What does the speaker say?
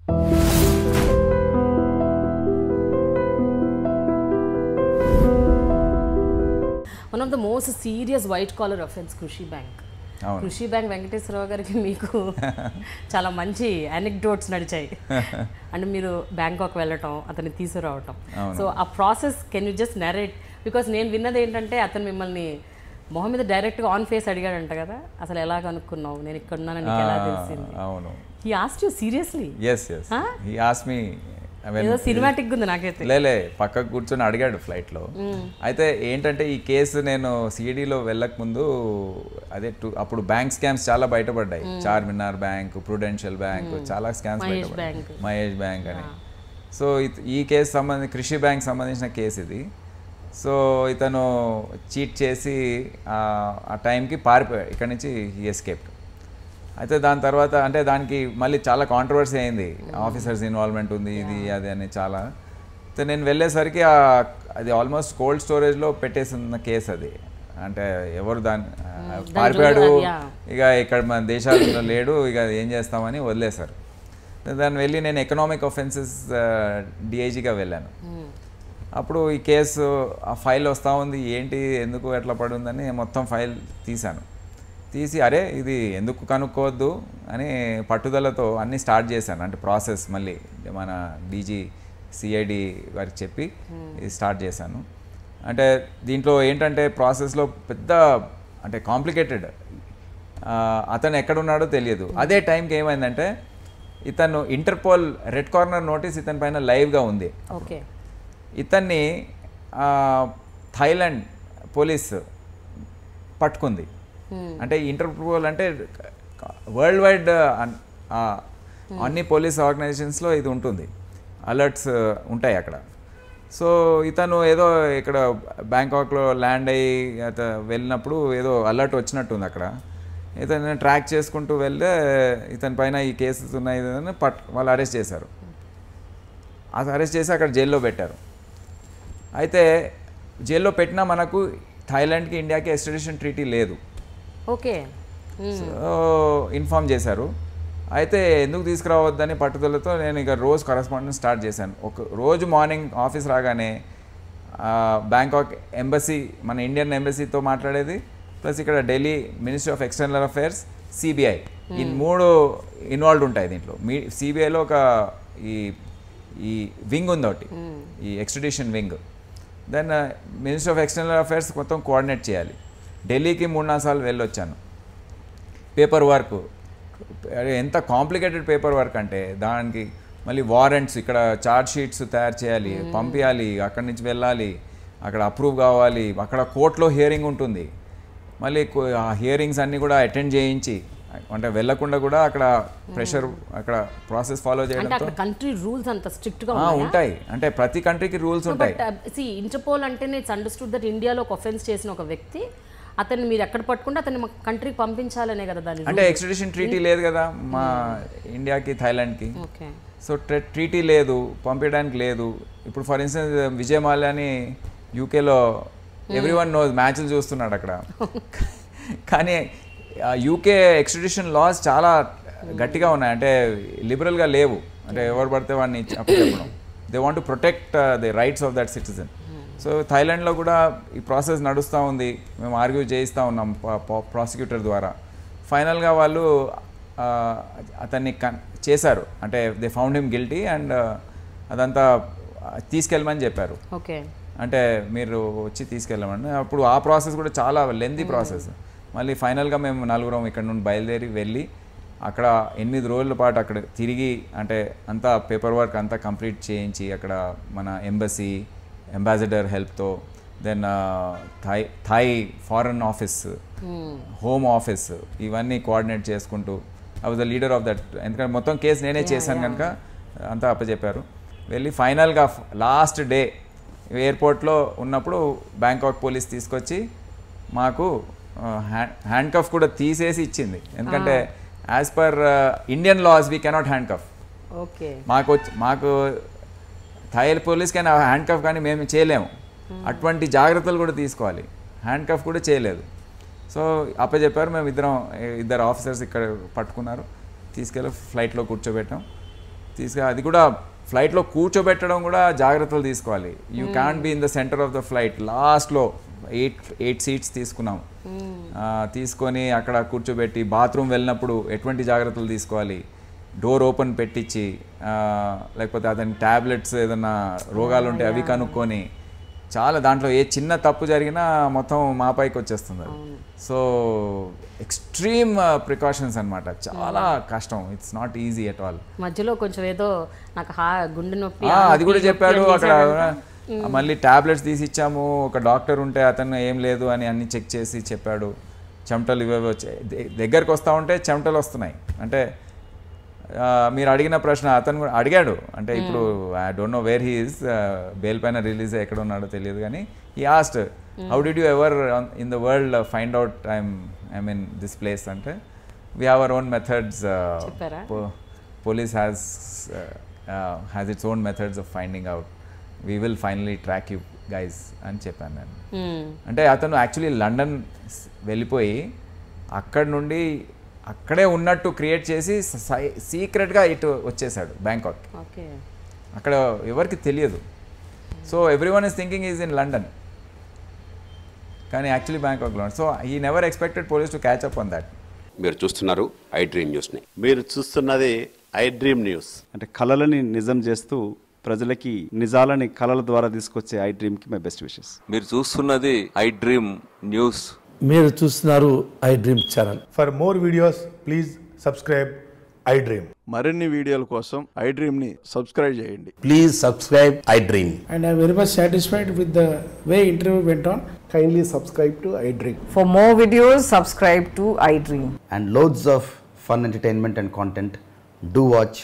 One of the most serious white collar offence కృషి bank. కృషి bank Venkateswararao గారికి మీకు చాలా మంచి అనెక్డోట్స్ నడిచాయి. అంటే మీరు బ్యాంకాక్ వెళ్ళటం, అతన్ని తీసుకురావటం. సో ఆ process can you just narrate? Because నేను విన్నది ఏంటంటే అతను మిమ్మల్ని మొహం మీద డైరెక్ట్గా ఆన్ ఫేస్ అడిగాడంట కదా, అసలు ఎలా కనుక్కున్నావు, నేను ఇక్కడ ఉన్నానని నీకు ఎలా తెలిసింది? అవును. He asked you seriously? yes he asked me. ఏదో సినిమాటిక్ ఉంది నాకైతే. లేలే, పక్కకు కూర్చొని అడిగాడు ఫ్లైట్లో. అయితే ఏంటంటే ఈ కేసు నేను సిఐడిలో వెళ్ళకముందు అదే అప్పుడు బ్యాంక్ స్కామ్స్ చాలా బయటపడ్డాయి. చార్మినార్ బ్యాంక్, ప్రుడెన్షియల్ బ్యాంక్, చాలా స్కామ్స్ బయటపడ్డాయి, మహేష్ బ్యాంక్ అని. సో ఈ కేసు కృషి బ్యాంక్ సంబంధించిన కేసు ఇది. సో ఇతను చీట్ చేసి ఆ టైంకి పారిపోయాడు ఇక్కడి నుంచి. He escaped. అయితే దాని తర్వాత అంటే దానికి మళ్ళీ చాలా కాంట్రవర్సీ అయింది, ఆఫీసర్స్ ఇన్వాల్వ్మెంట్ ఉంది, ఇది అది అని చాలా. అయితే నేను వెళ్ళేసరికి అది ఆల్మోస్ట్ కోల్డ్ స్టోరేజ్లో పెట్టేసిన కేసు అది. అంటే ఎవరు పారిపోయాడు, ఇక ఇక్కడ మన దేశాలలో లేడు, ఇక ఏం చేస్తామని వదిలేశారు. దాన్ని వెళ్ళి నేను ఎకనామిక్ ఆఫెన్సెస్ డిఐజీగా వెళ్ళాను. అప్పుడు ఈ కేసు ఆ ఫైల్ వస్తూ ఉంది, ఏంటి ఎందుకు ఎట్లా పడుందని మొత్తం ఫైల్ తీసి అరే ఇది ఎందుకు కనుక్కోవద్దు అని పట్టుదలతో అన్నీ స్టార్ట్ చేశాను. అంటే ప్రాసెస్ మళ్ళీ మన డీజీ సిఐడి వారికి చెప్పి స్టార్ట్ చేశాను. అంటే దీంట్లో ఏంటంటే ప్రాసెస్లో పెద్ద అంటే కాంప్లికేటెడ్. అతను ఎక్కడున్నాడో తెలియదు. అదే టైంకి ఏమైందంటే ఇతను ఇంటర్పోల్ రెడ్ కార్నర్ నోటీస్ ఇతని పైన లైవ్గా ఉంది. ఓకే. ఇతన్ని థాయిలాండ్ పోలీస్ పట్టుకుంది. అంటే ఇంటర్పోల్ అంటే వరల్డ్ వైడ్ అన్ని పోలీస్ ఆర్గనైజేషన్స్లో ఇది ఉంటుంది, అలర్ట్స్ ఉంటాయి అక్కడ. సో ఇతను ఏదో ఇక్కడ బ్యాంకాక్లో ల్యాండ్ అయ్యి వెళ్ళినప్పుడు ఏదో అలర్ట్ వచ్చినట్టుంది అక్కడ. ఇతను ట్రాక్ చేసుకుంటూ వెళ్తే ఇతని పైన ఈ కేసెస్ ఉన్నాయి అని వాళ్ళు అరెస్ట్ చేశారు. అది అరెస్ట్ చేసి అక్కడ జైల్లో పెట్టారు. అయితే జైల్లో పెట్టినా మనకు థాయిలాండ్కి ఇండియాకి ఎక్స్ట్రాడిషన్ ట్రీటీ లేదు. ఓకే. సో ఇన్ఫామ్ చేశారు. అయితే ఎందుకు తీసుకురావద్దని పట్టుదలతో నేను ఇక రోజు కరస్పాండెన్స్ స్టార్ట్ చేశాను. ఒక రోజు మార్నింగ్ ఆఫీస్ రాగానే బ్యాంకాక్ ఎంబసీ, మన ఇండియన్ ఎంబసీతో మాట్లాడేది, ప్లస్ ఇక్కడ Delhi ministry of external affairs, CBI, ఈ 3 ఇన్వాల్వ్డ్ ఉంటాయి దీంట్లో. సిబిఐలో ఒక ఈ వింగ్ ఉంది ఒకటి, ఈ extradition wing. Then ministry of external affairs మొత్తం కోఆర్డినేట్ చేయాలి. ఢిల్లీకి 3-4 సార్లు వెళ్ళొచ్చాను. పేపర్ వర్క్ ఎంత కాంప్లికేటెడ్ పేపర్ వర్క్ అంటే దానికి మళ్ళీ వారెంట్స్, ఇక్కడ ఛార్జ్ షీట్స్ తయారు చేయాలి, పంపించాలి, అక్కడి నుంచి వెళ్ళాలి, అక్కడ అప్రూవ్ కావాలి, అక్కడ కోర్టులో హియరింగ్ ఉంటుంది, మళ్ళీ ఆ హియరింగ్స్ అన్నీ కూడా అటెండ్ చేయించి, అంటే వెళ్ళకుండా కూడా అక్కడ ప్రెషర్, అక్కడ ప్రాసెస్ ఫాలో చేయడం. కంట్రీ రూల్స్ అంత స్ట్రిక్ట్ గా ఉంటాయి. అంటే ప్రతి కంట్రీకి రూల్స్ ఉంటాయి. ఇంటర్పోల్ అంటే ఇట్స్ అండర్స్టూడ్ దట్ ఇండియాలో ఒక అఫెన్స్ చేసిన ఒక వ్యక్తి, అతన్ని మీరు ఎక్కడ పట్టుకుంటే అతన్ని మా కంట్రీకి పంపించాలనే కదా దాని. అంటే ఎక్స్ట్రాడిషన్ ట్రీటీ లేదు కదా మా ఇండియాకి థాయిలాండ్కి. సో ట్రీటీ లేదు, పంపించడానికి లేదు. ఇప్పుడు ఫర్ ఇన్స్టెన్స్ విజయ్ మాల్యాని యూకేలో ఎవ్రీవన్ నోస్, మ్యాచ్లు చూస్తున్నాడు అక్కడ. కానీ యూకే ఎక్స్ట్రాడిషన్ లాస్ చాలా గట్టిగా ఉన్నాయి, అంటే లిబరల్గా లేవు. అంటే ఎవరు పడితే వాడిని చెప్పడం. They want to protect the rights of that citizen. So థాయిలాండ్లో కూడా ఈ ప్రాసెస్ నడుస్తూ ఉంది. మేము ఆర్గ్యూ చేయిస్తూ ఉన్నాం ప్రాసిక్యూటర్ ద్వారా. ఫైనల్గా వాళ్ళు అతన్ని చేశారు, అంటే they found him guilty and అదంతా తీసుకెళ్ళమని చెప్పారు. ఓకే. అంటే మీరు వచ్చి తీసుకెళ్ళమని. అప్పుడు ఆ ప్రాసెస్ కూడా చాలా లెంతీ ప్రాసెస్. మళ్ళీ ఫైనల్గా మేము 4 ఇక్కడ నుండి బయలుదేరి వెళ్ళి అక్కడ 8 రోజుల పాటు అక్కడ తిరిగి, అంటే అంతా పేపర్ వర్క్ అంతా కంప్లీట్ చేయించి అక్కడ మన ఎంబసీ, అంబాసిడర్ హెల్ప్తో, then Thai foreign office, home office, ఇవన్నీ కోఆర్డినేట్ చేసుకుంటూ I was the leader of that. ఎందుకంటే మొత్తం కేసు నేనే చేశాను కనుక అంతా అప్పచెప్పారు. వెళ్ళి ఫైనల్గా లాస్ట్ డే ఎయిర్పోర్ట్లో ఉన్నప్పుడు బ్యాంకాక్ పోలీస్ తీసుకొచ్చి మాకు హ్యాండ్ కఫ్ కూడా తీసేసి ఇచ్చింది. ఎందుకంటే as per Indian laws we cannot handcuff. Okay. మాకు థాయ్ పోలీస్ కానీ హ్యాండ్ కఫ్ కానీ మేము చేయలేము. అటువంటి జాగ్రత్తలు కూడా తీసుకోవాలి. హ్యాండ్ కఫ్ కూడా చేయలేదు. సో అప్పచెప్పారు. మేము ఇద్దరు ఆఫీసర్స్ ఇక్కడ పట్టుకున్నారు, తీసుకెళ్ళి ఫ్లైట్లో కూర్చోబెట్టాం. అది కూడా ఫ్లైట్లో కూర్చోబెట్టడం కూడా జాగ్రత్తలు తీసుకోవాలి. You can be in the centre of the flight. లాస్ట్లో 8 సీట్స్ తీసుకున్నాం. తీసుకొని అక్కడ కూర్చోబెట్టి బాత్రూమ్ వెళ్ళినప్పుడు ఎటువంటి జాగ్రత్తలు తీసుకోవాలి, డోర్ ఓపెన్ పెట్టించి, లేకపోతే అతని ట్యాబ్లెట్స్ ఏదైనా రోగాలు ఉంటే అవి కనుక్కొని, చాలా దాంట్లో ఏ చిన్న తప్పు జరిగినా మొత్తం మా పైకి వచ్చేస్తుంది అది. సో ఎక్స్ట్రీమ్ ప్రికాషన్స్ అనమాట, చాలా కష్టం. It's not easy at all. మధ్యలో కొంచెం ఏదో నాకు గుండె నొప్పి అది కూడా చెప్పాడు అక్కడ. మళ్ళీ ట్యాబ్లెట్స్ తీసి ఇచ్చాము. ఒక డాక్టర్ ఉంటే అతను ఏం లేదు అని అన్ని చెక్ చేసి చెప్పాడు. చెమటలు ఇవేవి వచ్చాయి, దగ్గరకు వస్తూ ఉంటే చెమటలు వస్తున్నాయి. అంటే మీరు అడిగిన ప్రశ్న అతను కూడా అడిగాడు. అంటే ఇప్పుడు I don't know where he is, bail పైన రిలీజ్ ఎక్కడ ఉన్నాడో తెలియదు, కానీ he asked how did you ever in the world find out I mean this place అంటే, we have our own methods, police has its own methods of finding out, we will finally track you guys అని చెప్పాను నేను. అంటే అతను actually London వెళ్ళిపోయి అక్కడ నుండి అక్కడే ఉన్నట్టు క్రియేట్ చేసి సీక్రెట్గా ఇటు వచ్చేసాడు బ్యాంకాక్. అక్కడ ఎవరికి తెలియదు. So everyone is thinking is in London, కానీ యాక్చువల్లీ బ్యాంకాక్లో. So he never expected police to catch up on that. మీరు చూస్తున్నారు ఐ డ్రీమ్ న్యూస్ని. మీరు చూస్తున్నది ఐ డ్రీమ్ న్యూస్. అంటే కళలని నిజం చేస్తూ ప్రజలకి నిజాలని కళల ద్వారా తీసుకొచ్చే ఐ డ్రీమ్కి మై బెస్ట్ విషెస్. మీరు చూస్తున్నది ఐ డ్రీమ్ న్యూస్. మీరు చూస్తున్నారు I dream channel. For more videos please subscribe I dream. మరిన్ని వీడియోల కోసం ఐ డ్రీమ్ని సబ్స్క్రైబ్ చేయండి. Please subscribe I dream. And I'm very much satisfied with the way interview went on. Kindly subscribe to I Dream. For more videos, subscribe to I Dream. And loads of fun entertainment and content. Do watch